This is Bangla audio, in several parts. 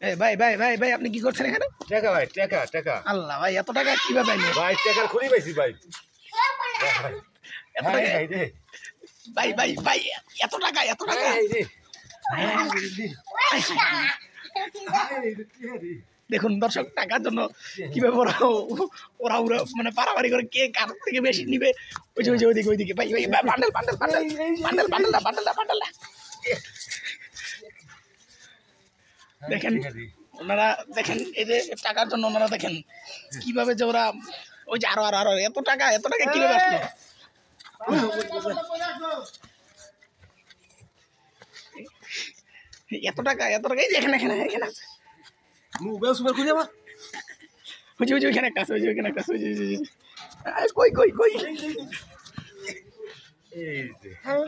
ভাই ভাই ভাই ভাই আপনি কি করছেন এখানে? টাকা ভাই, টাকা টাকা। আল্লাহ ভাই, এত টাকা কিভাবে পাইলেন? ভাই টাকার খুলি পাইছি ভাই। এত টাকা ভাই ভাই ভাই, এত টাকা দেখুন দর্শক, টাকার জন্য কিভাবে ওরা ওরা ওরা মানে পারাপারি করে কে কার থেকে বেশি নিবে। ওই যে ওইদিকে ওইদিকে ভাই ভাই bundle bundle bundle bundle bundle bundle bundle. দেখেন ওনারা, দেখেন এই যে টাকার জন্য ওনারা দেখেন কিভাবে যে ওরা ওই যে আরো আরো আরো এত টাকা কিভাবে আসলো। এত টাকা এই যে এখানে এখানে এখানে আছে। ওইখানে একটা আছে, ওইখানে একটা আছে, কই কই কই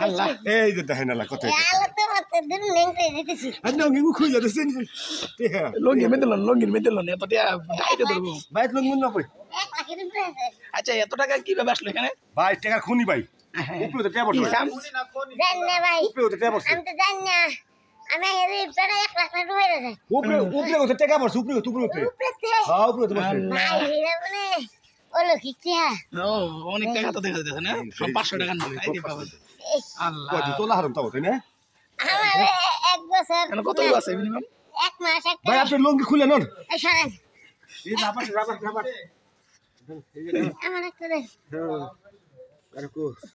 আল্লাহ, এই যে দেখেন আল্লাহ কত লঙ্গির মেদিলন এত টাকা ডাইতে ধরবো ভাই লঙ্গি না কই। আচ্ছা এত টাকা কিভাবে আসলো এখানে? ভাই টাকা খুনি ভাই, উপরে তো টাকা বসে জানি না ভাই, উপরে তো টাকা বসে আমি তো জানি না। আমি হেরি পেড়া 1 লাখ টাকা ডুবে গেছে। উপরে তো টাকা বসে উপরে হ্যাঁ উপরে তো বসে ভাই হেরা মানে ওলো কিটিয়া। ও অনেক টাকা তো দেখা যাচ্ছে না, 500 টাকা না এই বাবা। আল্লাহ কত তোলা হারাম তাও তাই না? আমার 1 বছর কেন কত আছে মিনিমাম? 1 মাস 1 ভাই আপনি লঙ্গি খুলে নন। এই সরেন, এই রাবার আমার একটা দে। হ্যাঁ আর কো